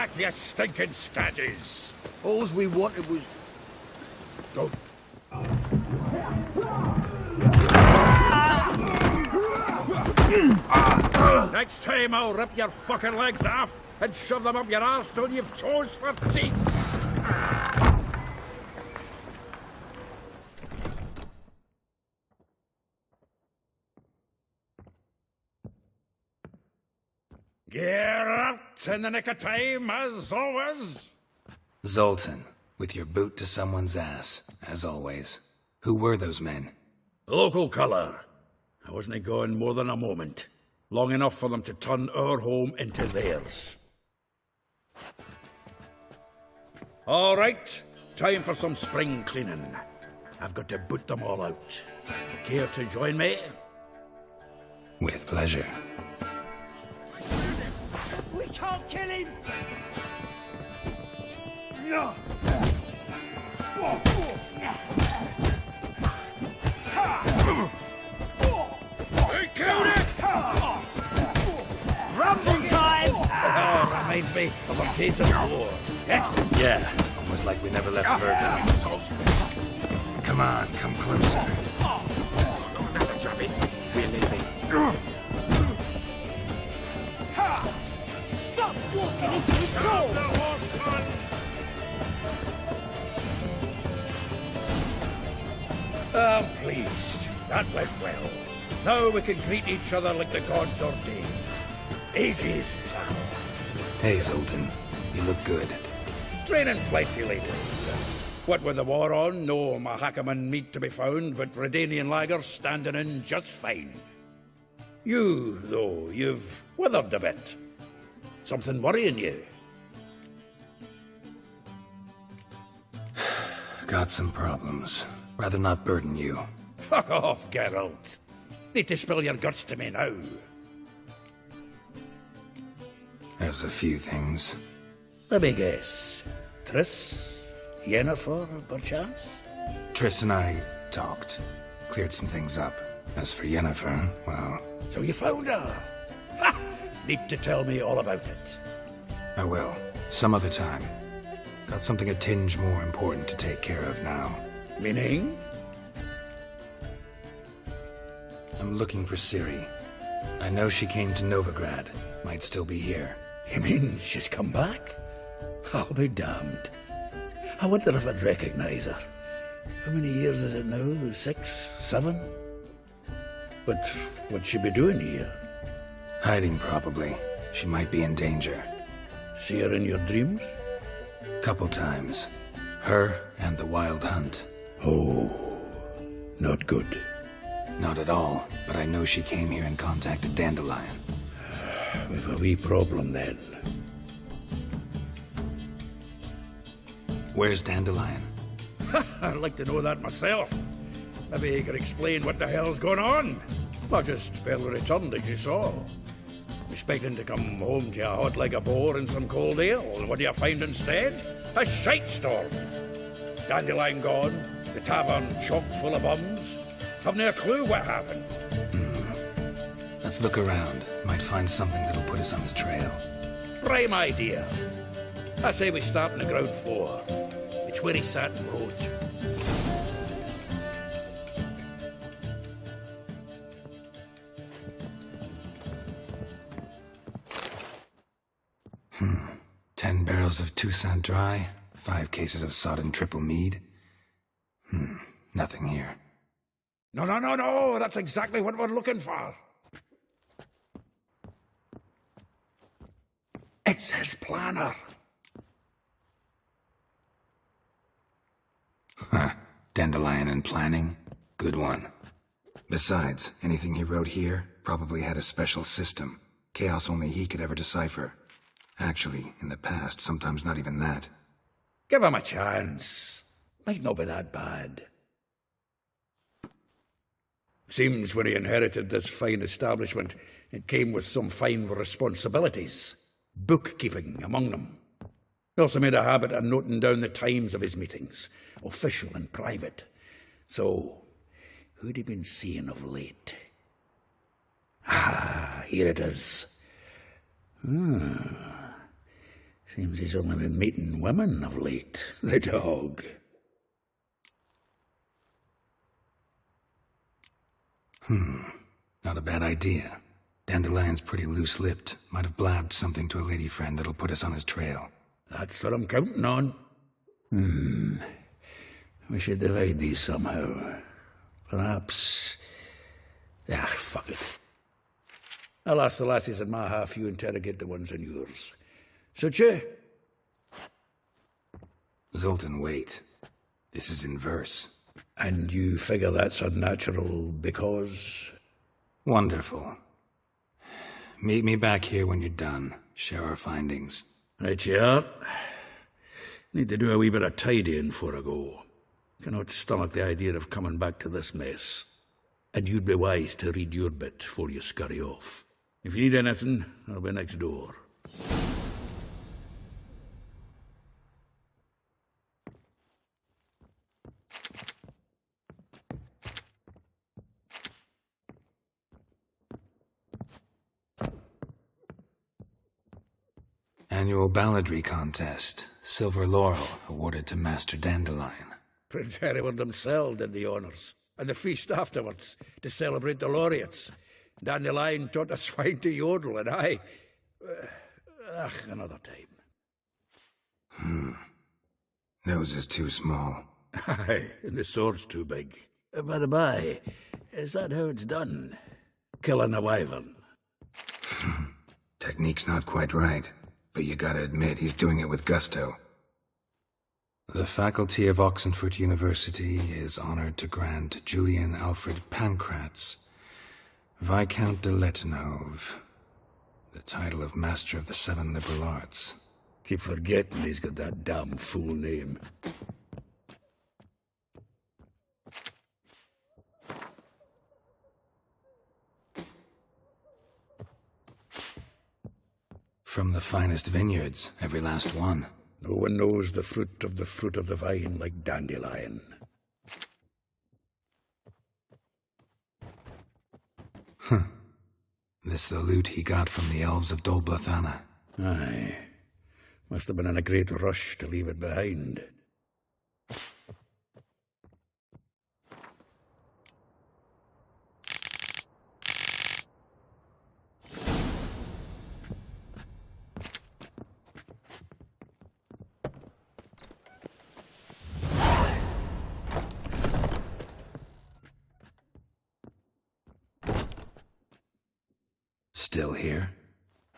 back, you stinking scadges! All we wanted was... Don't. Next time I'll rip your fucking legs off and shove them up your arse till you've toes for teeth! Geralt, in the nick of time, as always. Zoltan, with your boot to someone's ass, as always. Who were those men? Local colour. I wasn't gone more than a moment. Long enough for them to turn our home into theirs. All right, time for some spring cleaning. I've got to boot them all out. Care to join me? With pleasure. We can't kill him! We killed it! Rumble time! Oh, reminds me of a case of war. Yeah, almost like we never left Verdun. Come on, come closer. We're leaving. Stop walking into his soul! I'm pleased. That went well. Now we can greet each other like the gods ordained. Ages, pal. Hey, Zoltan. You look good. Training plenty lately. What with the war on, no Mahakaman meat to be found, but Redanian lagers standing in just fine. You, though, you've withered a bit. Something worrying you? Got some problems. Rather not burden you. Fuck off, Geralt. Need to spill your guts to me now. There's a few things. Let me guess. Triss? Yennefer, perchance? Triss and I talked. Cleared some things up. As for Yennefer, well... So you found her? Ha! Need to tell me all about it. I will. Some other time. Got something a tinge more important to take care of now. Meaning? I'm looking for Ciri. I know she came to Novigrad. Might still be here. You mean she's come back? I'll be damned. I wonder if I'd recognize her. How many years is it now? 6? 7? But what'd she be doing here? Hiding, probably. She might be in danger. See her in your dreams? Couple times. Her and the Wild Hunt. Oh, not good. Not at all, but I know she came here and contacted Dandelion. We've a wee problem then. Where's Dandelion? I'd like to know that myself. Maybe you could explain what the hell's going on. I just barely returned, as you saw. Expecting to come home to you hot like a boar and some cold ale, and what do you find instead? A shite storm. Dandelion gone, the tavern chock full of bums. Haven't a clue what happened. Let's look around. Might find something that'll put us on his trail. Prime idea. I say we start on the ground floor. It's where he sat and wrote. Hmm. 10 barrels of Toussaint Dry, 5 cases of sodden triple mead. Nothing here. No. That's exactly what we're looking for. It's his planner. Huh. Dandelion and planning? Good one. Besides, anything he wrote here probably had a special system. Chaos only he could ever decipher. Actually, in the past, sometimes not even that. Give him a chance. Might not be that bad. Seems when he inherited this fine establishment, it came with some fine responsibilities. Bookkeeping among them. He also made a habit of noting down the times of his meetings, official and private. So, who'd he been seeing of late? Ah, here it is. Seems he's only been meeting women of late, the dog. Not a bad idea. Dandelion's pretty loose-lipped. Might have blabbed something to a lady friend that'll put us on his trail. That's what I'm counting on. We should divide these somehow. Perhaps... fuck it. I'll ask the lassies in my half, you interrogate the ones in yours. Such you? Zoltan, wait. This is in verse. And you figure that's unnatural because... Wonderful. Meet me back here when you're done. Share our findings. Right you are. Need to do a wee bit of tidying before I go. Cannot stomach the idea of coming back to this mess. And you'd be wise to read your bit before you scurry off. If you need anything, I'll be next door. Annual balladry contest. Silver laurel awarded to Master Dandelion. Prince Hereward himself did the honours. And the feast afterwards, to celebrate the laureates. Dandelion taught a swine to yodel, and I... another time. Nose is too small. Aye, and the sword's too big. By the by, is that how it's done? Killing a wyvern? Technique's not quite right, but you gotta admit he's doing it with gusto. The faculty of Oxenford University is honored to grant Julian Alfred Pancratz, Viscount de Letenhove, the title of Master of the Seven Liberal Arts. Keep forgetting he's got that damn fool name. From the finest vineyards, every last one. No one knows the fruit of the vine like Dandelion. This the loot he got from the elves of Dol Blathanna. Aye. Must have been in a great rush to leave it behind. Still here?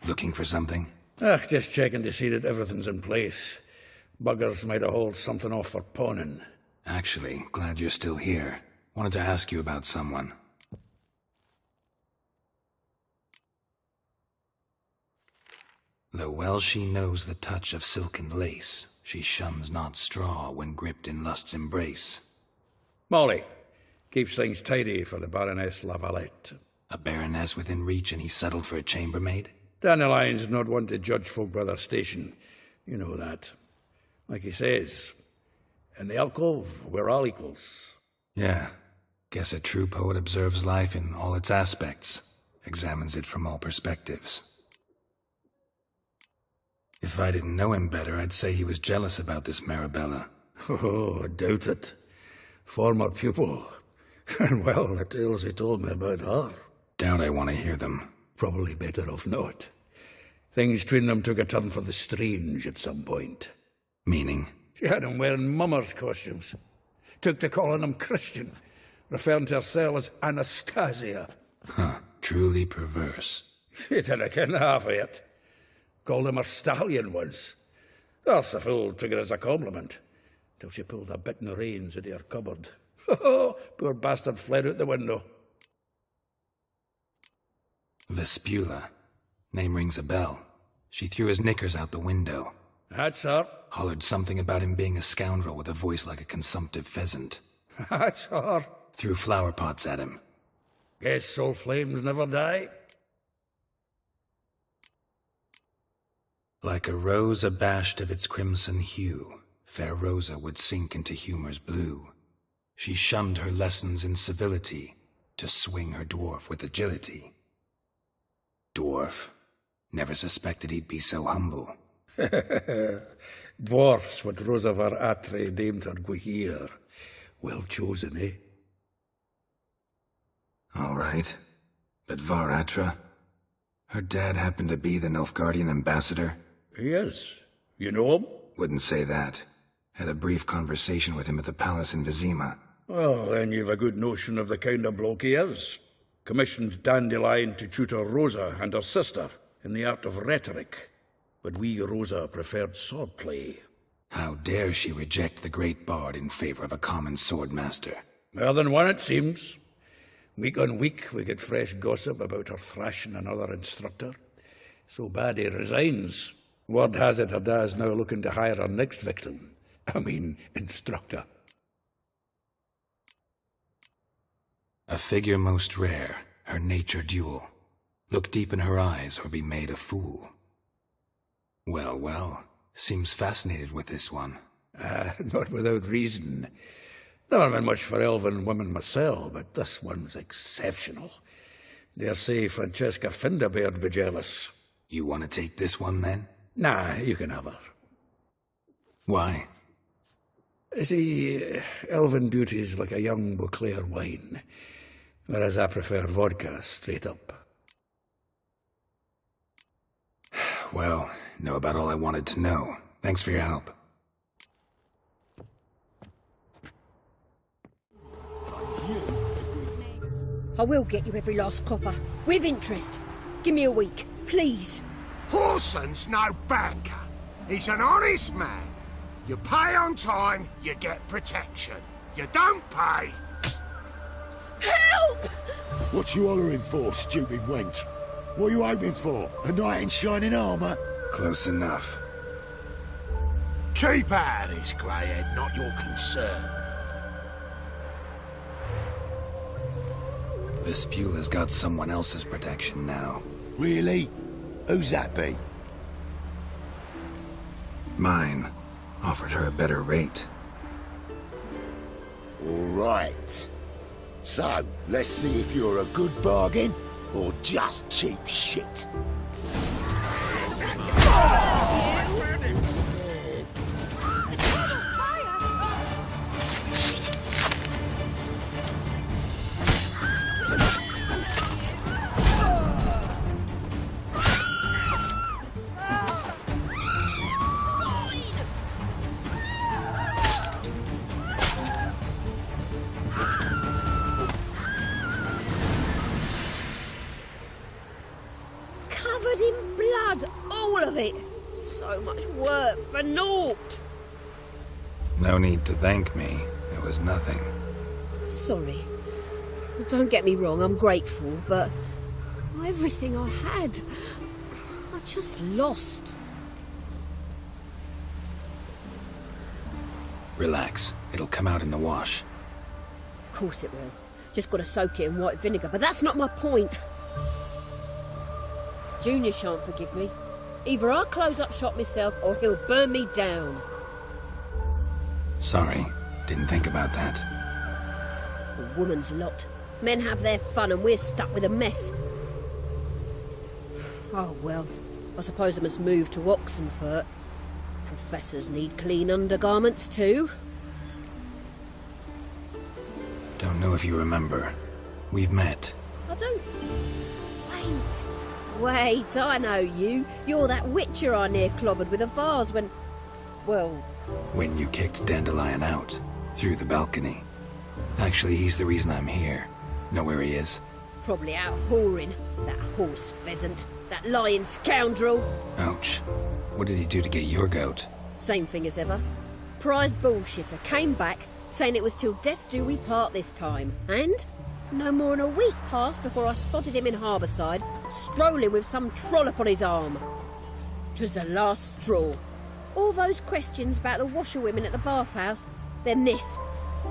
Looking for something? Just checking to see that everything's in place. Buggers might have hauled something off for pawning. Actually, glad you're still here. Wanted to ask you about someone. Though well she knows the touch of silken lace, she shuns not straw when gripped in lust's embrace. Molly. Keeps things tidy for the Baroness Lavalette. A baroness within reach and he settled for a chambermaid? Dandelion's not one to judge folk by their station. You know that. Like he says, in the alcove, we're all equals. Yeah. Guess a true poet observes life in all its aspects, examines it from all perspectives. If I didn't know him better, I'd say he was jealous about this Marabella. Oh, I doubt it. Former pupil. And well, the tales he told me about her. Doubt I want to hear them. Probably better off not. Things between them took a turn for the strange at some point. Meaning? She had him wearing mummers' costumes. Took to calling him Christian, referring to herself as Anastasia. Truly perverse. She didn't ken half of it. Called him a stallion once. Else the fool took it as a compliment, till she pulled a bit in the reins out of her cupboard. Poor bastard fled out the window. Vespula. Name rings a bell. She threw his knickers out the window. That's her. Hollered something about him being a scoundrel with a voice like a consumptive pheasant. That's her. Threw flower pots at him. Guess soul flames never die. Like a rose abashed of its crimson hue, fair Rosa would sink into humor's blue. She shunned her lessons in civility, to swing her dwarf with agility. Dwarf. Never suspected he'd be so humble. Dwarfs what Rosavar Atre named her Gwahir. Well chosen, eh? All right. But Varatra? Her dad happened to be the Nilfgaardian ambassador? He is. You know him? Wouldn't say that. Had a brief conversation with him at the palace in Vizima. Well, then you've a good notion of the kind of bloke he is. Commissioned Dandelion to tutor Rosa and her sister in the art of rhetoric. But we Rosa preferred swordplay. How dare she reject the great bard in favor of a common swordmaster? More than one, it seems. Week on week, we get fresh gossip about her thrashing another instructor. So bad he resigns. Word has it her dad's now looking to hire her next victim. Instructor. A figure most rare, her nature dual. Look deep in her eyes or be made a fool. Well, well, seems fascinated with this one. Not without reason. Never been much for elven women myself, but this one's exceptional. Dare say Francesca Finderbeard be jealous. You want to take this one, then? Nah, you can have her. Why? See, elven beauty's like a young Beauclair wine, whereas I prefer vodka straight up. Well, know about all I wanted to know. Thanks for your help. I will get you every last copper, with interest. Give me a week, please. Horson's no banker. He's an honest man. You pay on time, you get protection. You don't pay. Help! What you hollering for, stupid wench? What you hoping for? A knight in shining armour? Close enough. Keep out of this, Greyhead, not your concern. Vespula's got someone else's protection now. Really? Who's that be? Mine. Offered her a better rate. All right. So, let's see if you're a good bargain or just cheap shit. Covered in blood, all of it. So much work for naught. No need to thank me. It was nothing. Sorry. Don't get me wrong, I'm grateful, but everything I had, I just lost. Relax. It'll come out in the wash. Of course it will. Just gotta soak it in white vinegar, but that's not my point. Junior shan't forgive me. Either I'll close up shop myself or he'll burn me down. Sorry. Didn't think about that. A woman's lot. Men have their fun and we're stuck with a mess. Oh well, I suppose I must move to Oxenfurt. Professors need clean undergarments too. Don't know if you remember. We've met. I don't... Wait, I know you. You're that witcher I near clobbered with a vase when... Well... When you kicked Dandelion out. Through the balcony. Actually, he's the reason I'm here. Know where he is? Probably out whoring. That horse pheasant. That lying scoundrel. Ouch. What did he do to get your goat? Same thing as ever. Prize bullshitter came back, saying it was till death do we part this time. And no more than a week passed before I spotted him in Harbourside, strolling with some trollop on his arm. 'Twas the last straw. All those questions about the washerwomen at the bathhouse, then this.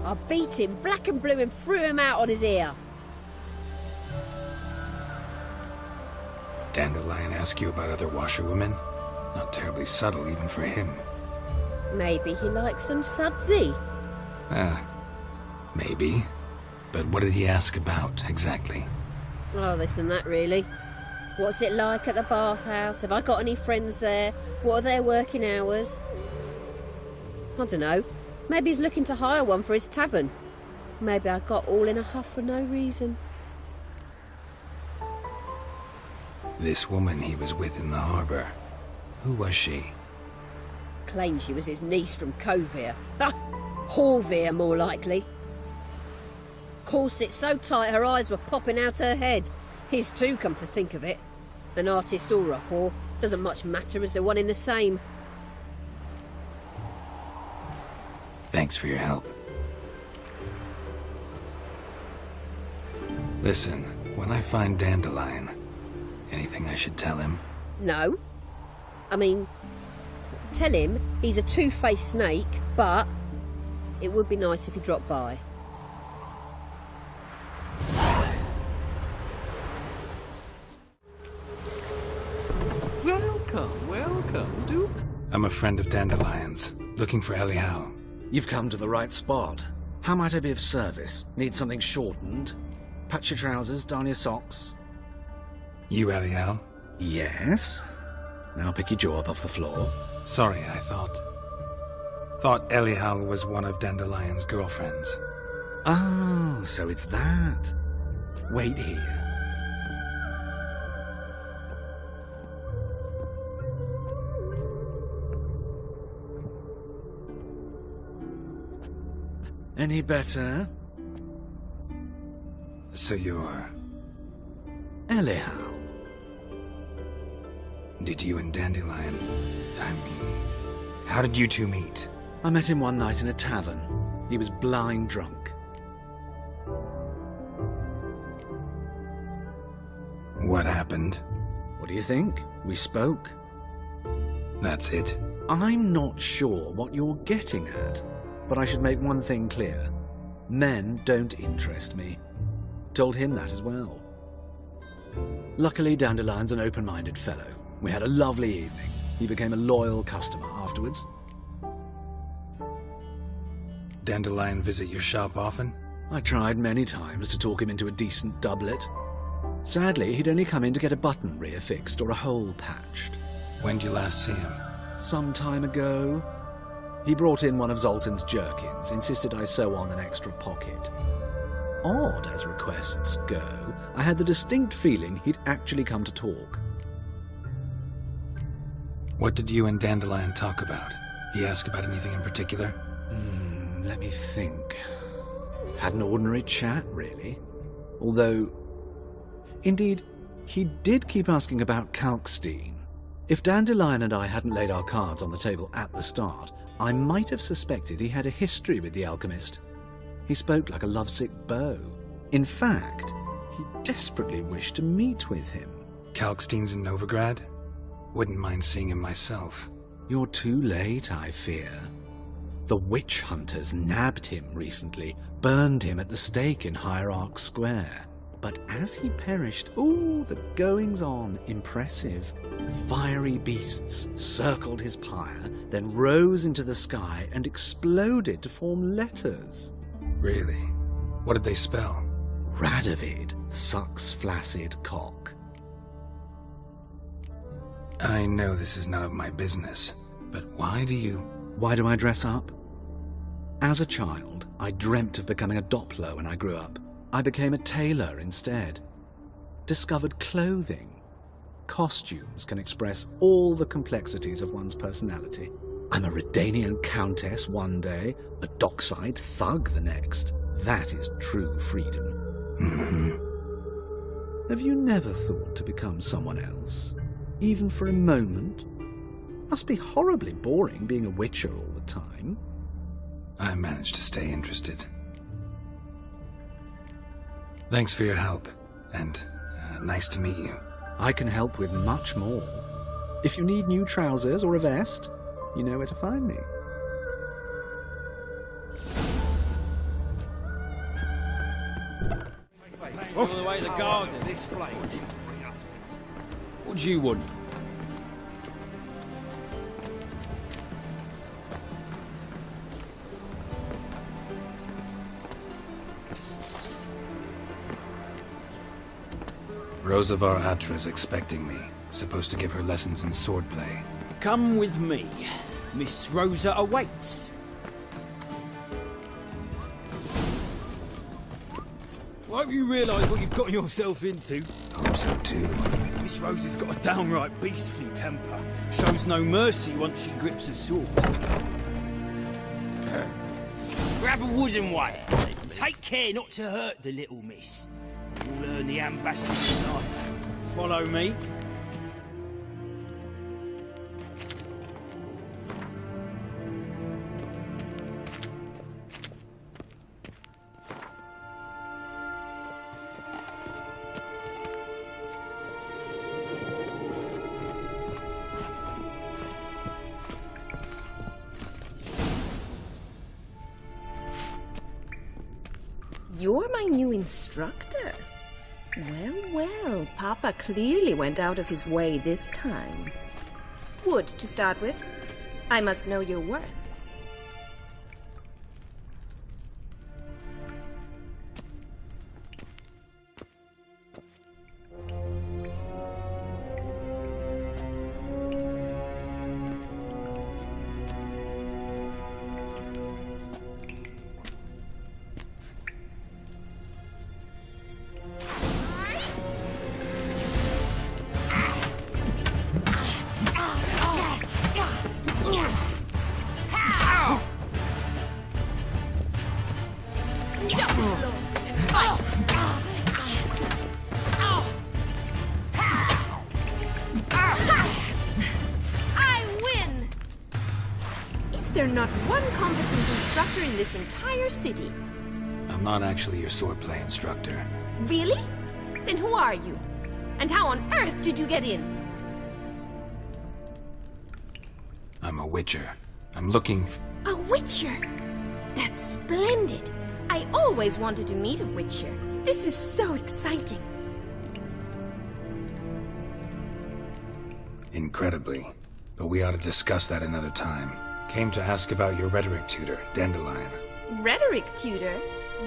I beat him black and blue and threw him out on his ear. Dandelion ask you about other washerwomen? Not terribly subtle even for him. Maybe he likes some sudsy. Maybe. But what did he ask about, exactly? Oh, this and that, really. What's it like at the bathhouse? Have I got any friends there? What are their working hours? I don't know. Maybe he's looking to hire one for his tavern. Maybe I got all in a huff for no reason. This woman he was with in the harbor. Who was she? Claimed she was his niece from Kovir. Ha! Horvir, more likely. Corset so tight her eyes were popping out her head. His too, come to think of it. An artist or a whore. Doesn't much matter as they're one in the same. Thanks for your help. Listen, when I find Dandelion, anything I should tell him? No. I mean, tell him he's a two-faced snake, but it would be nice if he dropped by. Welcome, Duke. I'm a friend of Dandelion's, looking for Elial. You've come to the right spot. How might I be of service? Need something shortened? Patch your trousers, darn your socks. You Elial? Yes. Now pick your jaw up off the floor. Sorry, I thought Elial was one of Dandelion's girlfriends. Oh, so it's that. Wait here. Any better? So you're... Elial. Did you and Dandelion... how did you two meet? I met him one night in a tavern. He was blind drunk. What happened? What do you think? We spoke. That's it? I'm not sure what you're getting at, but I should make one thing clear. Men don't interest me. Told him that as well. Luckily, Dandelion's an open-minded fellow. We had a lovely evening. He became a loyal customer afterwards. Dandelion visit your shop often? I tried many times to talk him into a decent doublet. Sadly, he'd only come in to get a button rear fixed or a hole patched. When did you last see him? Some time ago. He brought in one of Zoltan's jerkins, insisted I sew on an extra pocket. Odd as requests go, I had the distinct feeling he'd actually come to talk. What did you and Dandelion talk about? He asked about anything in particular? Let me think. Had an ordinary chat, really. Although, indeed, he did keep asking about Kalkstein. If Dandelion and I hadn't laid our cards on the table at the start, I might have suspected he had a history with the alchemist. He spoke like a lovesick beau. In fact, he desperately wished to meet with him. Kalkstein's in Novigrad? Wouldn't mind seeing him myself. You're too late, I fear. The witch hunters nabbed him recently, burned him at the stake in Hierarch Square. But as he perished, the goings-on, impressive. Fiery beasts circled his pyre, then rose into the sky and exploded to form letters. Really? What did they spell? Radovid sucks flaccid cock. I know this is none of my business, but why do I dress up? As a child, I dreamt of becoming a Doppler when I grew up. I became a tailor instead. Discovered clothing. Costumes can express all the complexities of one's personality. I'm a Redanian countess one day, a dockside thug the next. That is true freedom. Have you never thought to become someone else? Even for a moment? Must be horribly boring being a witcher all the time. I managed to stay interested. Thanks for your help, and nice to meet you. I can help with much more. If you need new trousers or a vest, you know where to find me. All the way to the garden. What do you want? Rosavar Atra's expecting me. Supposed to give her lessons in swordplay. Come with me. Miss Rosa awaits. Won't you realise what you've got yourself into? Hope so too. Miss Rosa's got a downright beastly temper. Shows no mercy once she grips a sword. Grab a wooden one. Take care not to hurt the little miss. You'll learn the ambassador's knife. Follow me. You're my new instructor. Well, well, Papa clearly went out of his way this time. Wood, to start with. I must know your worth. There's not one competent instructor in this entire city. I'm not actually your swordplay instructor. Really? Then who are you? And how on earth did you get in? I'm a witcher. I'm looking for... A witcher? That's splendid. I always wanted to meet a witcher. This is so exciting. Incredibly. But we ought to discuss that another time. Came to ask about your rhetoric tutor, Dandelion. Rhetoric tutor?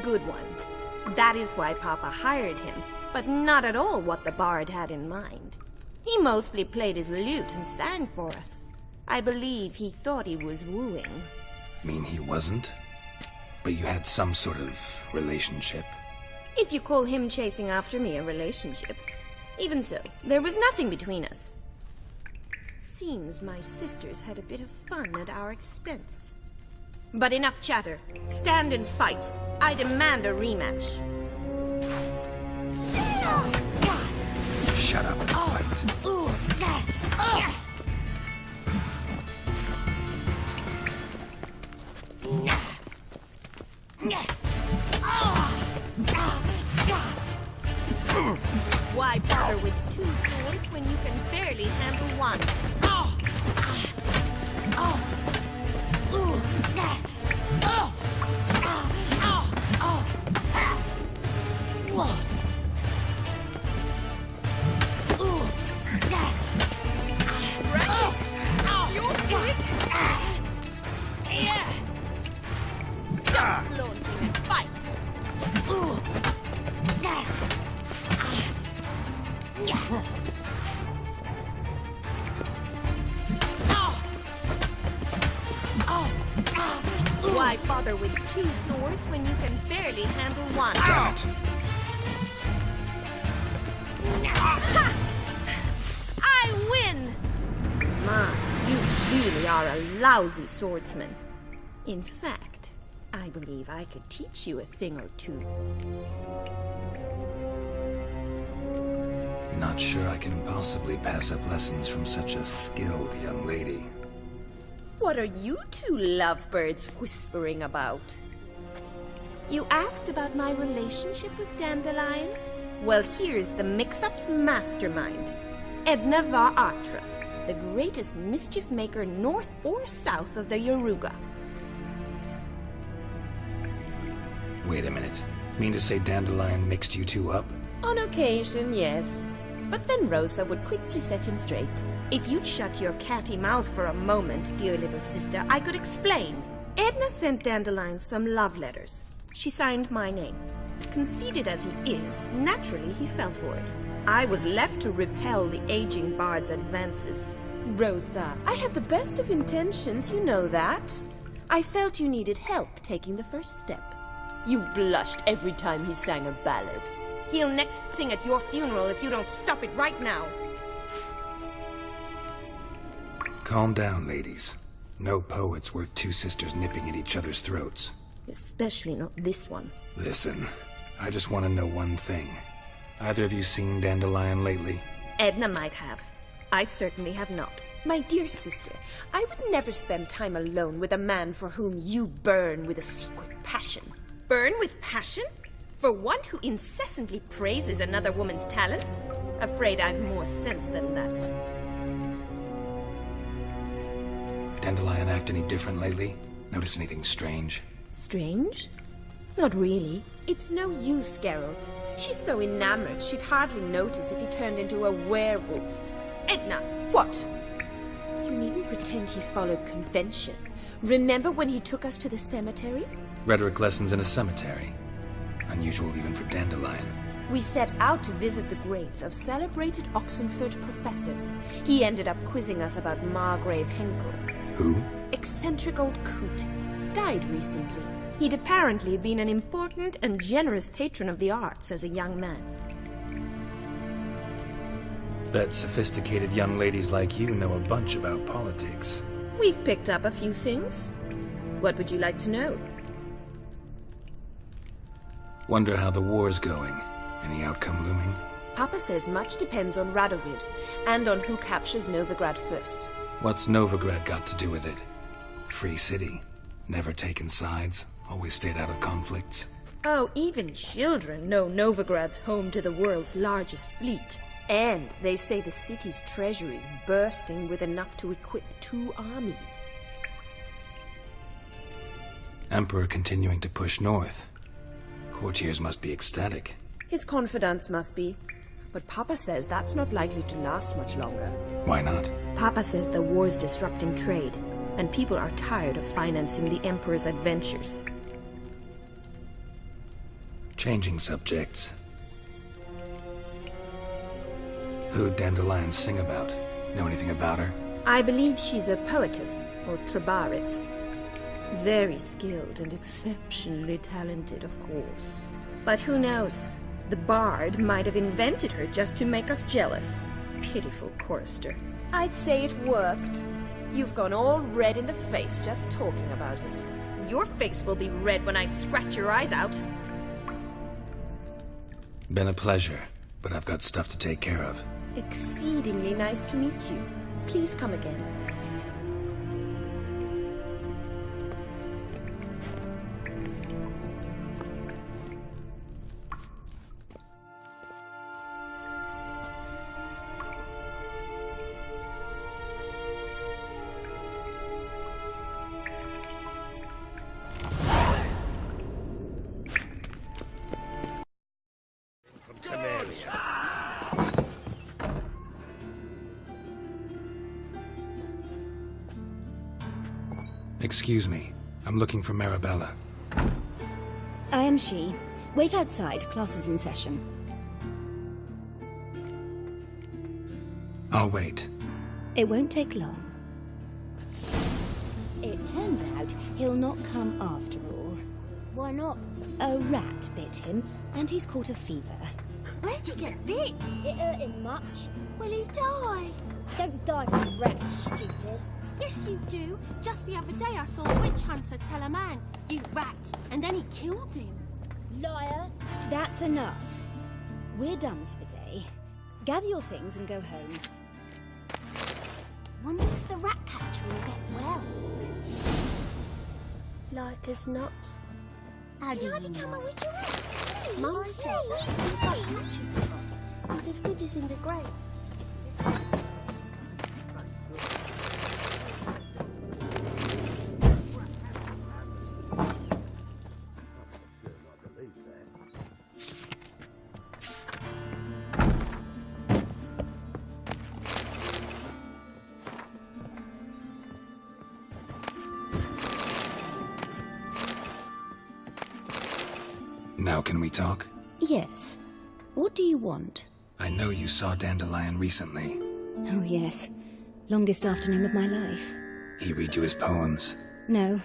Good one. That is why Papa hired him, but not at all what the bard had in mind. He mostly played his lute and sang for us. I believe he thought he was wooing. Mean he wasn't? But you had some sort of relationship? If you call him chasing after me a relationship. Even so, there was nothing between us. Seems my sisters had a bit of fun at our expense. But enough chatter. Stand and fight. I demand a rematch. Shut up and fight. Why bother with two swords when you can barely handle one? Stop flaunting and fight! Why bother with two swords when you can barely handle one? Damn it. I win! Ma, you really are a lousy swordsman. In fact, I believe I could teach you a thing or two. Not sure I can possibly pass up lessons from such a skilled young lady. What are you two lovebirds whispering about? You asked about my relationship with Dandelion? Well, here's the mix-up's mastermind. Edna var Atra, the greatest mischief maker north or south of the Yaruga. Wait a minute. Mean to say Dandelion mixed you two up? On occasion, yes. But then Rosa would quickly set him straight. If you'd shut your catty mouth for a moment, dear little sister, I could explain. Edna sent Dandelion some love letters. She signed my name. Conceited as he is, naturally he fell for it. I was left to repel the aging bard's advances. Rosa, I had the best of intentions, you know that. I felt you needed help taking the first step. You blushed every time he sang a ballad. He'll next sing at your funeral if you don't stop it right now. Calm down, ladies. No poet's worth two sisters nipping at each other's throats. Especially not this one. Listen, I just want to know one thing. Either of you seen Dandelion lately? Edna might have. I certainly have not. My dear sister, I would never spend time alone with a man for whom you burn with a secret passion. Burn with passion? For one who incessantly praises another woman's talents? Afraid I've more sense than that. Dandelion act any different lately? Notice anything strange? Strange? Not really. It's no use, Geralt. She's so enamored she'd hardly notice if he turned into a werewolf. Edna! What? You needn't pretend he followed convention. Remember when he took us to the cemetery? Rhetoric lessons in a cemetery. Unusual even for Dandelion. We set out to visit the graves of celebrated Oxenford professors. He ended up quizzing us about Margrave Henkel. Who? Eccentric old coot. Died recently. He'd apparently been an important and generous patron of the arts as a young man. Bet sophisticated young ladies like you know a bunch about politics. We've picked up a few things. What would you like to know? Wonder how the war's going. Any outcome looming? Papa says much depends on Radovid, and on who captures Novigrad first. What's Novigrad got to do with it? Free city. Never taken sides. Always stayed out of conflicts. Oh, even children know Novigrad's home to the world's largest fleet. And they say the city's treasury is bursting with enough to equip 2 armies. Emperor continuing to push north. Courtiers must be ecstatic. His confidants must be. But Papa says that's not likely to last much longer. Why not? Papa says the war's disrupting trade, and people are tired of financing the Emperor's adventures. Changing subjects. Who'd Dandelion sing about? Know anything about her? I believe she's a poetess, or Trebaritz. Very skilled and exceptionally talented, of course. But who knows? The bard might have invented her just to make us jealous. Pitiful chorister. I'd say it worked. You've gone all red in the face just talking about it. Your face will be red when I scratch your eyes out. Been a pleasure, but I've got stuff to take care of. Exceedingly nice to meet you. Please come again. From Temeria. Excuse me. I'm looking for Marabella. I am she. Wait outside. Class is in session. I'll wait. It won't take long. It turns out he'll not come after all. Why not? A rat bit him, and he's caught a fever. Where'd he get bit? It hurt him much. Will he die? Don't die from rats, stupid. Yes, you do. Just the other day I saw a witch hunter tell a man, "You rat," and then he killed him. Liar. That's enough. We're done for the day. Gather your things and go home. Wonder if the rat catcher will get well. Like as not. How do you become a witch rat? Mum says that's what the rat catcher's for. He's as good as in the grave. Now can we talk? Yes. What do you want? I know you saw Dandelion recently. Oh, yes. Longest afternoon of my life. He read you his poems? No.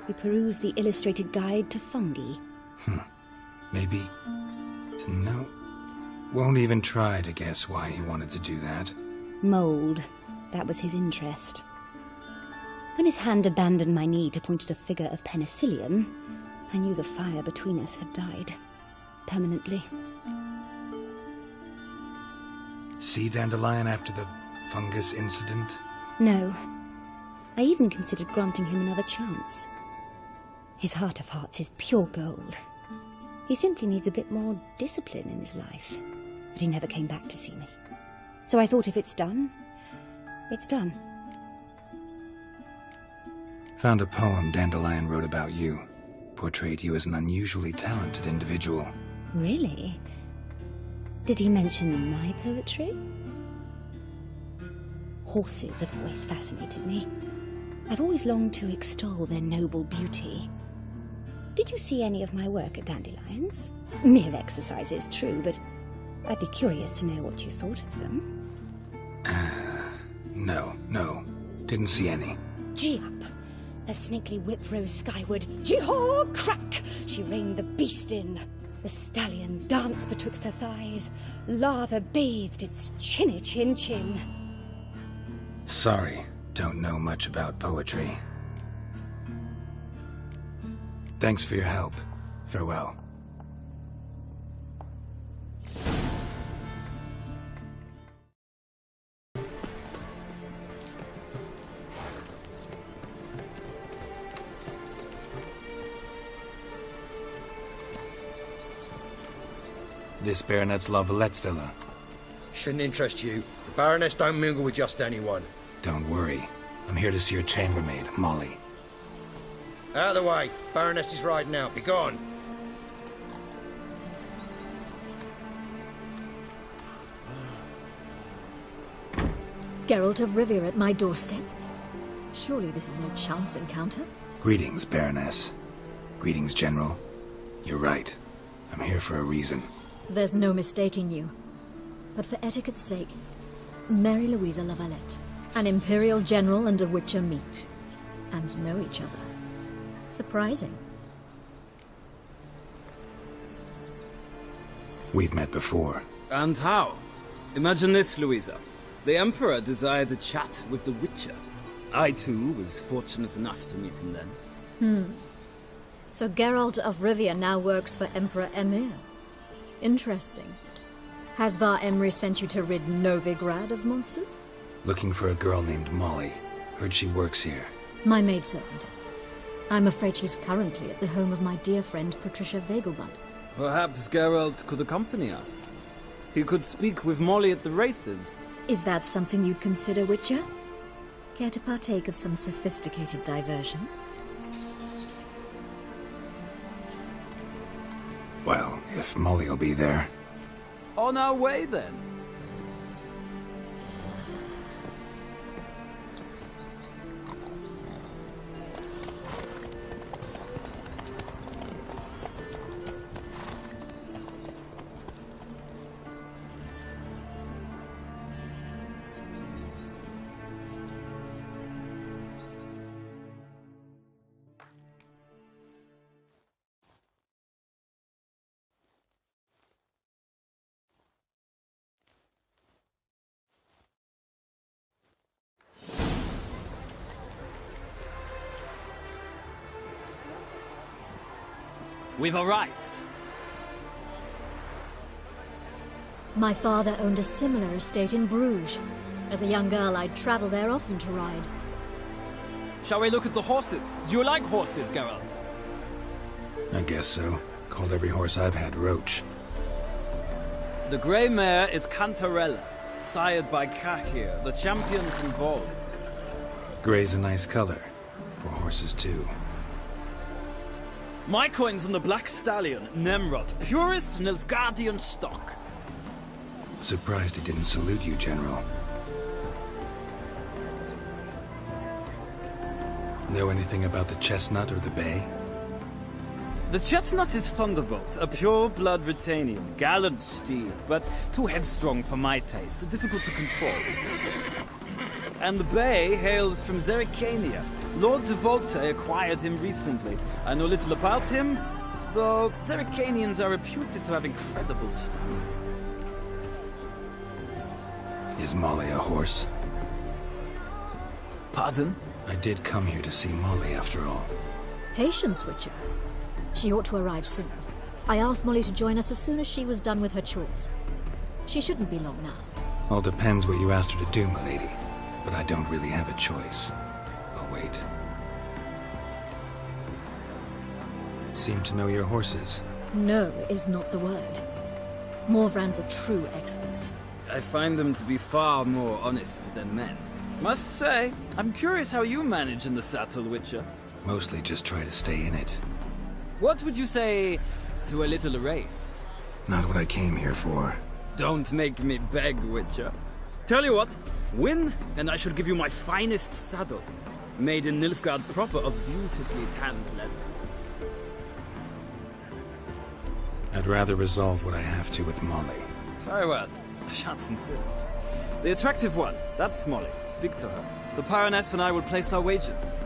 We perused the illustrated guide to fungi. Maybe. No. Won't even try to guess why he wanted to do that. Mold. That was his interest. When his hand abandoned my knee to point at a figure of penicillium, I knew the fire between us had died. Permanently. See Dandelion after the fungus incident? No. I even considered granting him another chance. His heart of hearts is pure gold. He simply needs a bit more discipline in his life. But he never came back to see me. So I thought if it's done, it's done. Found a poem Dandelion wrote about you. Portrayed you as an unusually talented individual. Really? Did he mention my poetry? Horses have always fascinated me. I've always longed to extol their noble beauty. Did you see any of my work at Dandelion's? Mere exercises, true, but I'd be curious to know what you thought of them. No. Didn't see any. Gee up! A snakely whip rose skyward. Gee-haw! Crack! She reined the beast in. The stallion danced betwixt her thighs. Lather bathed its chinny chin. Sorry, don't know much about poetry. Thanks for your help. Farewell. This Baronet's La Vallette's villa. Shouldn't interest you. The Baroness don't mingle with just anyone. Don't worry. I'm here to see your chambermaid, Molly. Out of the way. Baroness is riding out. Be gone. Geralt of Rivia at my doorstep? Surely this is no chance encounter? Greetings, Baroness. Greetings, General. You're right. I'm here for a reason. There's no mistaking you. But for etiquette's sake, Mary Louisa La Valette, an Imperial General and a Witcher meet, and know each other. Surprising. We've met before. And how? Imagine this, Louisa. The Emperor desired a chat with the Witcher. I, too, was fortunate enough to meet him then. So Geralt of Rivia now works for Emperor Emhyr. Interesting. Has Var Emreis sent you to rid Novigrad of monsters? Looking for a girl named Molly. Heard she works here. My maidservant. I'm afraid she's currently at the home of my dear friend Patricia Vegelbud. Perhaps Geralt could accompany us. He could speak with Molly at the races. Is that something you'd consider, Witcher? Care to partake of some sophisticated diversion? Well, if Molly will be there. On our way, then. We've arrived. My father owned a similar estate in Bruges. As a young girl, I'd travel there often to ride. Shall we look at the horses? Do you like horses, Geralt? I guess so. Called every horse I've had Roach. The grey mare is Cantarella, sired by Cahir, the champion from Vol. Grey's a nice color. For horses, too. My coin's on the Black Stallion, Nemrod, purest Nilfgaardian stock. Surprised he didn't salute you, General. Know anything about the Chestnut or the Bay? The Chestnut is Thunderbolt, a pure-blood Rutanian, gallant steed, but too headstrong for my taste, difficult to control. And the Bay hails from Zerrikania. Lord de Volte acquired him recently. I know little about him, though Zerrikanians are reputed to have incredible stamina. Is Molly a horse? Pardon? I did come here to see Molly, after all. Patience, Witcher. She ought to arrive soon. I asked Molly to join us as soon as she was done with her chores. She shouldn't be long now. All depends what you asked her to do, milady. But I don't really have a choice. I'll wait. Seem to know your horses. No is not the word. Morvran's a true expert. I find them to be far more honest than men. Must say, I'm curious how you manage in the saddle, Witcher. Mostly just try to stay in it. What would you say to a little race? Not what I came here for. Don't make me beg, Witcher. Tell you what, win, and I shall give you my finest saddle. Made in Nilfgaard proper of beautifully tanned leather. I'd rather resolve what I have to with Molly. Very well. I shan't insist. The attractive one, that's Molly. Speak to her. The Baroness and I will place our wages.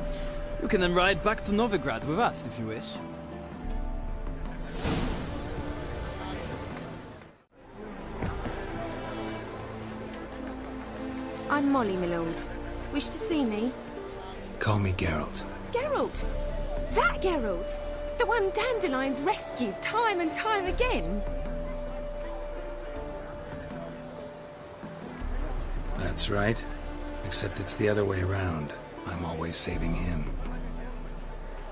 You can then ride back to Novigrad with us, if you wish. I'm Molly, my lord. Wish to see me? Call me Geralt. Geralt! That Geralt! The one Dandelion's rescued time and time again! That's right. Except it's the other way around. I'm always saving him.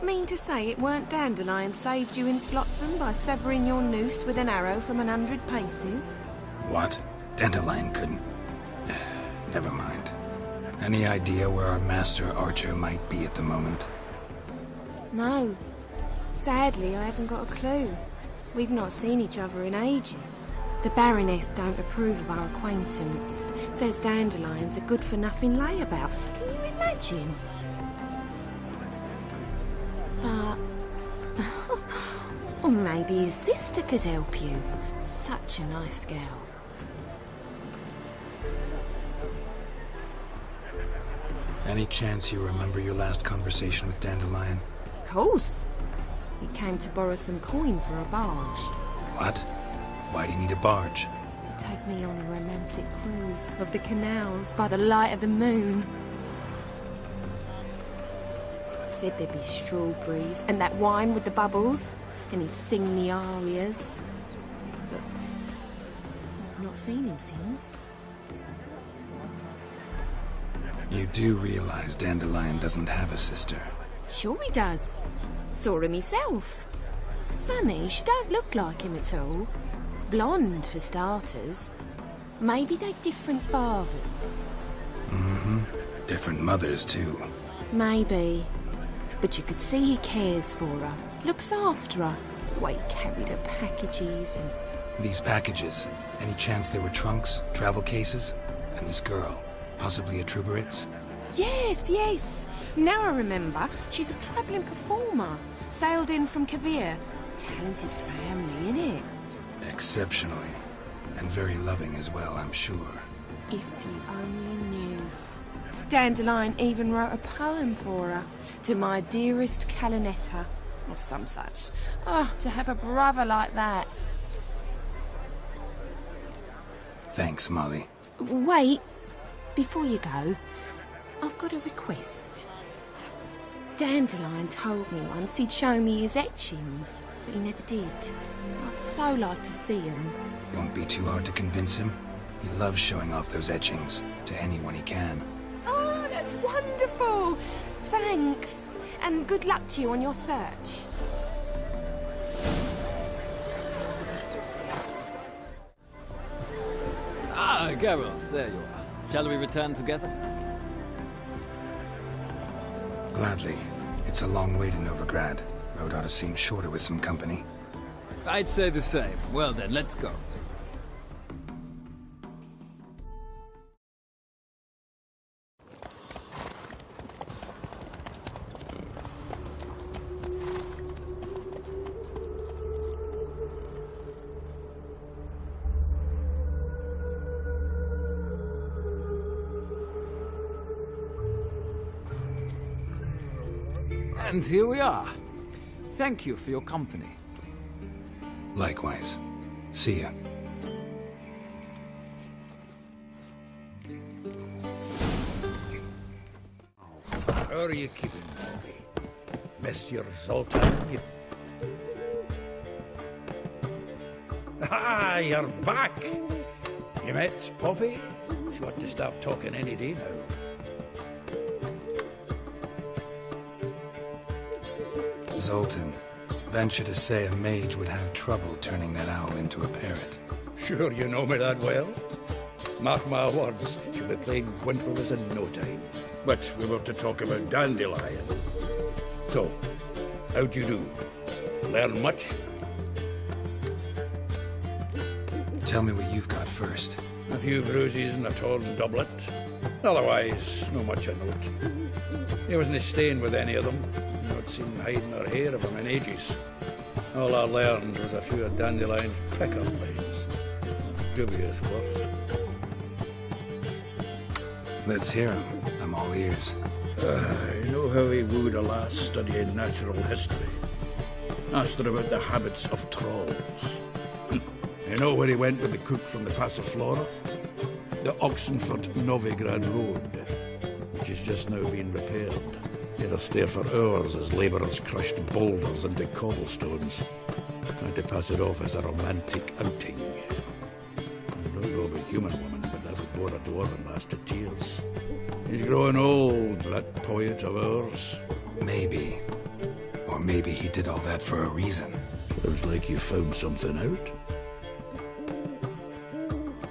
Mean to say it weren't Dandelion saved you in Flotsam by severing your noose with an arrow from 100 paces? What? Dandelion couldn't... Never mind. Any idea where our master archer might be at the moment? No. Sadly, I haven't got a clue. We've not seen each other in ages. The Baroness don't approve of our acquaintance. Says Dandelion's a good-for-nothing layabout. Can you imagine? But... or maybe his sister could help you. Such a nice girl. Any chance you remember your last conversation with Dandelion? Of course. He came to borrow some coin for a barge. What? Why do you need a barge? To take me on a romantic cruise of the canals by the light of the moon. Said there'd be strawberries and that wine with the bubbles, and he'd sing me arias. But I've not seen him since. You do realize Dandelion doesn't have a sister? Sure he does. Saw him himself. Funny, she don't look like him at all. Blonde, for starters. Maybe they've different fathers. Mm-hmm. Different mothers, too. Maybe. But you could see he cares for her. Looks after her. The way he carried her packages and... These packages, any chance they were trunks, travel cases? And this girl, possibly a Truberitz? Yes, yes. Now I remember. She's a travelling performer. Sailed in from Kavir. Talented family, innit? Exceptionally. And very loving as well, I'm sure. If you only knew. Dandelion even wrote a poem for her. To my dearest Calinetta. Or some such. Oh, to have a brother like that. Thanks, Molly. Wait. Before you go, I've got a request. Dandelion told me once he'd show me his etchings, but he never did. I'd so like to see them. Won't be too hard to convince him. He loves showing off those etchings to anyone he can. Oh, that's wonderful! Thanks, and good luck to you on your search. Ah, Geralt, there you are. Shall we return together? Gladly. It's a long way to Novigrad. Road ought to seem shorter with some company. I'd say the same. Well then, let's go. And here we are. Thank you for your company. Likewise. See ya. How are you keeping, Bobby? Monsieur Zoltan, you... Ah, you're back! You met Poppy? She ought to start talking any day now. Zoltan, venture to say a mage would have trouble turning that owl into a parrot. Sure you know me that well? Mark my words, she'll be playing Gwent with us in no time. But we were to talk about Dandelion. So, how'd you do? Learn much? Tell me what you've got first. A few bruises and a torn doublet. Otherwise, no much of note. He wasn't staying with any of them. Not seen hiding or hair of him in ages. All I learned was a few of Dandelion's pick-up lines. Dubious worth. Let's hear him. I'm all ears. I know how he wooed a lass studying natural history. Asked her about the habits of trolls. You know where he went with the cook from the Passiflora? The Oxenford-Novigrad Road, which has just now been repaired. He had to stare for hours as labourers crushed boulders into cobblestones, trying to pass it off as a romantic outing. I don't know about human woman, but that would bore a dwarven lass to tears. He's growing old, that poet of ours. Maybe. Or maybe he did all that for a reason. Sounds like you found something out.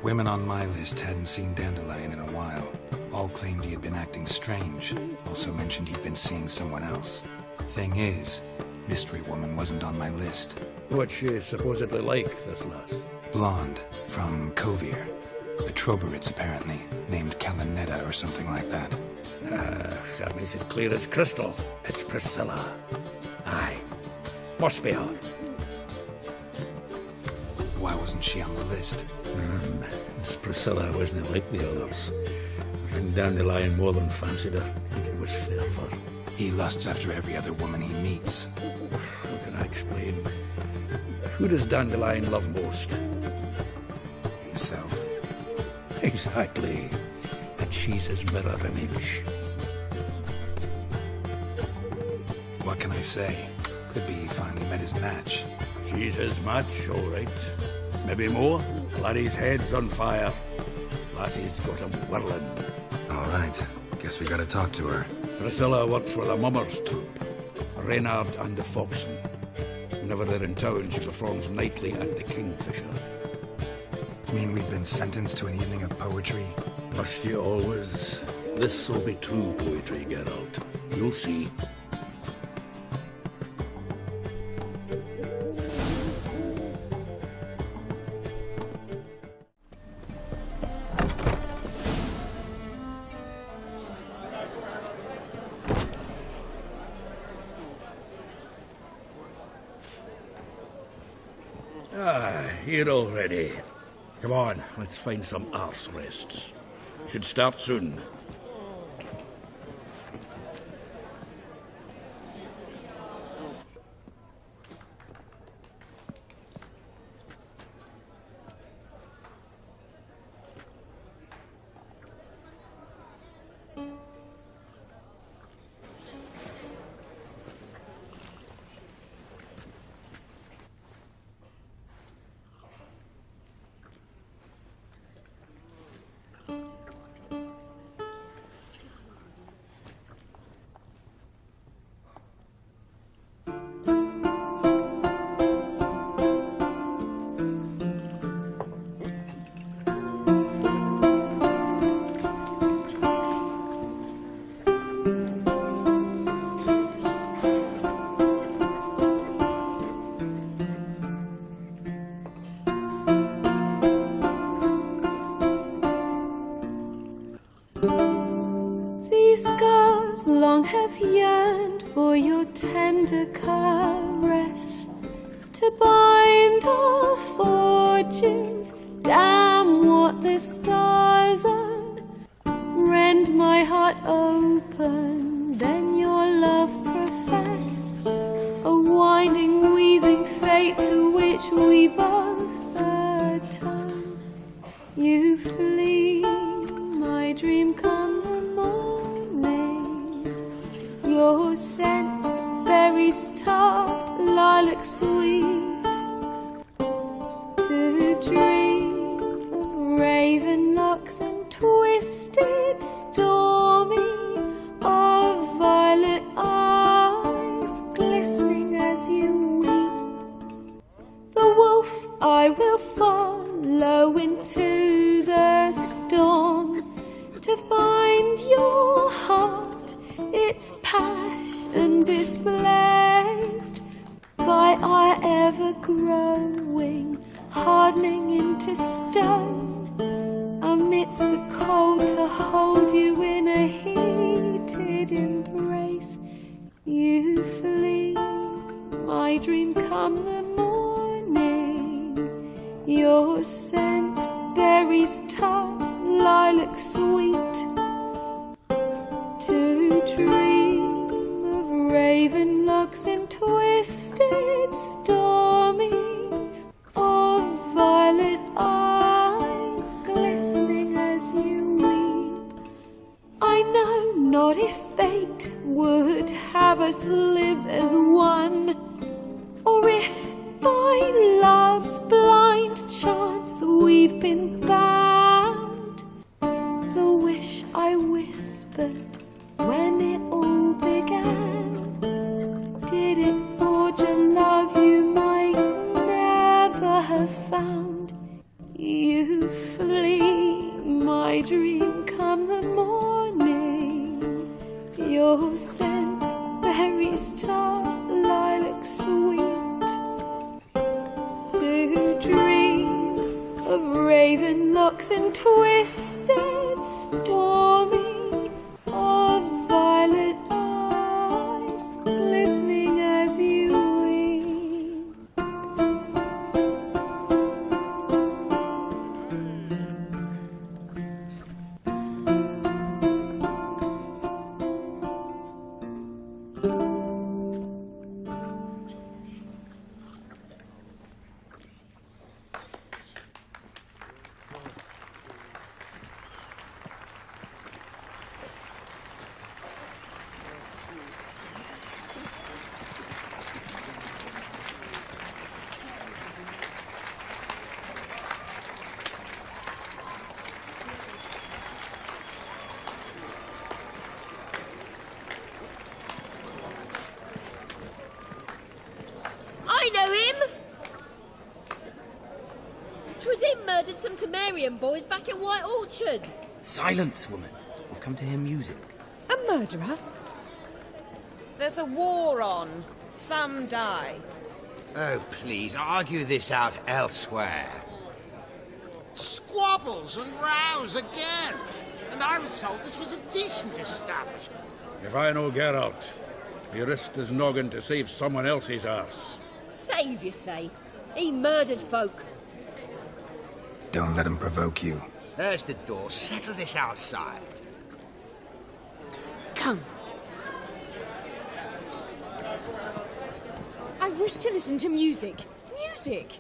Women on my list hadn't seen Dandelion in a while. All claimed he had been acting strange. Also mentioned he'd been seeing someone else. Thing is, Mystery Woman wasn't on my list. What's she supposedly like, this lass? Blonde, from Kovir. The Troberits, apparently. Named Kalanetta or something like that. That makes it clear as crystal. It's Priscilla. Aye. Must be her. Why wasn't she on the list? This Priscilla wasn't like the others. I think Dandelion more than fancied her. I think it was fervour. He lusts after every other woman he meets. How can I explain? Who does Dandelion love most? Himself. Exactly. And she's his mirror image. What can I say? Could be he finally met his match. She's his match, all right. Maybe more. Laddie's head's on fire. Lassie's got him whirling. All right. Guess we gotta talk to her. Priscilla works for the Mummers troupe. Reynard and the Foxen. Whenever they're in town, she performs nightly at the Kingfisher. Mean we've been sentenced to an evening of poetry? Must you always? This'll be true poetry, Geralt. You'll see. Here already. Come on, let's find some arse rests. Should start soon. These scars long have yearned for your tender caress, to bind our fortunes. Damn what the stars are. Rend my heart open, then your love profess. to which we both atone. You flee, my dream come the morning. Your scent, berries tart, lilac sweet. To dream of raven locks and twisted stormy, of violet eyes glistening as you weep. The wolf I will follow into the storm, to find your heart, its passion displaced by our ever-growing, hardening into stone. Amidst the cold, to hold you in a heated embrace. You flee, my dream come the morning. Your scent, berries tart, lilac sweet. To dream of raven locks and twisted stormy, of violet eyes glistening as you weep. I know not if fate would have us live as one, or if by love's blind chance we've been bound. The wish I whispered when it all began, did it forge a love you might never have found? You flee, my dream come the morning. Your scent, berries tart, lilac sweet. To dream of raven locks and twisted stormy, of violet eyes glistening as you weep. I know him! 'Twas him murdered some Temerian boys back at White Orchard. Silence, woman. We've come to hear music. A murderer? There's a war on. Some die. Oh, please, argue this out elsewhere. Squabbles and rows again. And I was told this was a decent establishment. If I know Geralt, he risked his noggin to save someone else's arse. Save, you say? He murdered folk. Don't let him provoke you. There's the door. Settle this outside. Come. I wish to listen to music. Music!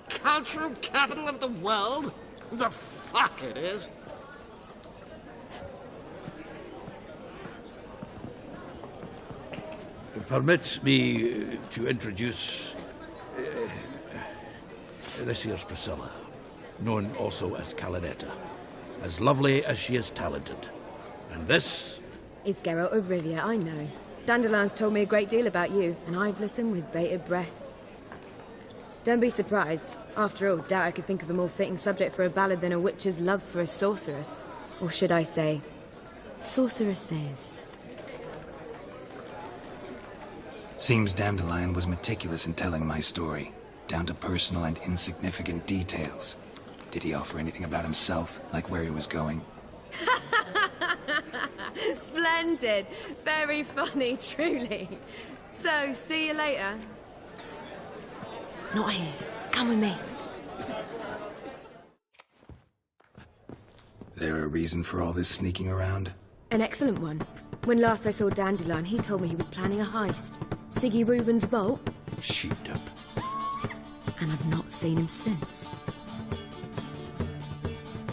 Cultural capital of the world? The fuck it is. Permit me to introduce this here's Priscilla, known also as Calinetta, as lovely as she is talented. And this is Geralt of Rivia, I know. Dandelion's told me a great deal about you, and I've listened with bated breath. Don't be surprised. After all, doubt I could think of a more fitting subject for a ballad than a witch's love for a sorceress. Or should I say, sorceresses. Seems Dandelion was meticulous in telling my story, down to personal and insignificant details. Did he offer anything about himself, like where he was going? Splendid. Very funny, truly. So, see you later. Not here. Come with me. There a reason for all this sneaking around? An excellent one. When last I saw Dandelion, he told me he was planning a heist. Siggy Reuven's vault. sheepdip. and I've not seen him since.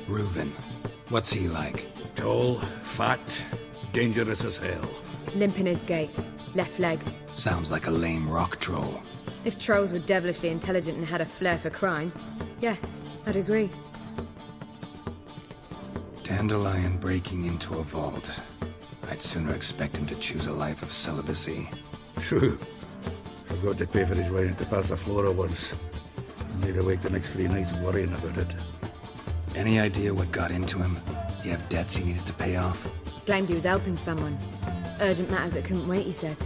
Reuven. What's he like? Tall, fat, dangerous as hell. Limp in his gait, left leg. Sounds like a lame rock troll. If trolls were devilishly intelligent and had a flair for crime, yeah, I'd agree. Dandelion breaking into a vault. I'd sooner expect him to choose a life of celibacy. True. Forgot to pay for his ride into Passaflora once. Laid awake the next 3 nights worrying about it. Any idea what got into him? You have debts he needed to pay off? Claimed he was helping someone. Urgent matter that couldn't wait, he said.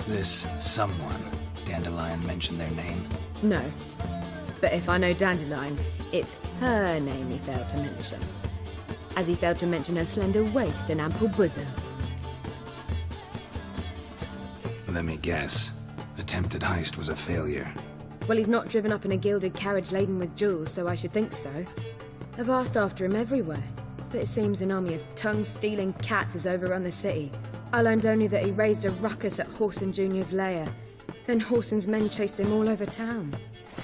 This someone, Dandelion mentioned their name? No. But if I know Dandelion, it's her name he failed to mention. As he failed to mention her slender waist and ample bosom. Let me guess. Attempted heist was a failure. Well, he's not driven up in a gilded carriage laden with jewels, so I should think so. I've asked after him everywhere, but it seems an army of tongue-stealing cats has overrun the city. I learned only that he raised a ruckus at Whoreson Jr.'s lair. Then Whoreson's men chased him all over town.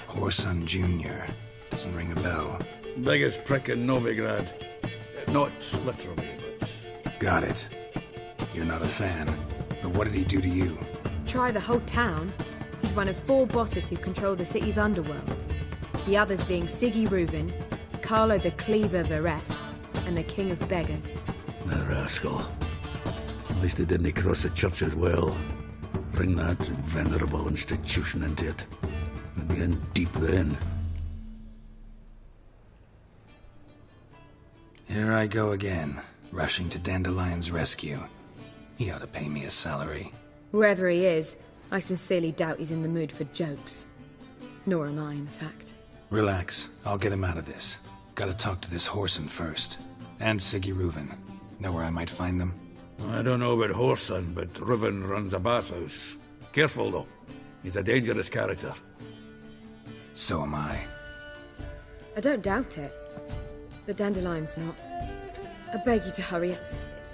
Whoreson Jr. Doesn't ring a bell. Biggest prick in Novigrad. Not literally, but... Got it. You're not a fan. But what did he do to you? Try the whole town. He's one of 4 bosses who control the city's underworld. The others being Siggy Reuven, Carlo the Cleaver Varese, and the King of Beggars. The rascal. At least he didn't cross the church as well. Bring that venerable institution into it. We'd be in deep then. Here I go again, rushing to Dandelion's rescue. He ought to pay me a salary. Wherever he is, I sincerely doubt he's in the mood for jokes. Nor am I, in fact. Relax, I'll get him out of this. Gotta talk to this Whoreson first. And Siggy Reuven. Know where I might find them? I don't know about Whoreson, but Reuven runs a bathhouse. Careful, though. He's a dangerous character. So am I. I don't doubt it. But Dandelion's not. I beg you to hurry.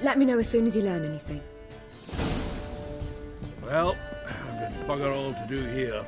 Let me know as soon as you learn anything. Well, I've got bugger all to do here.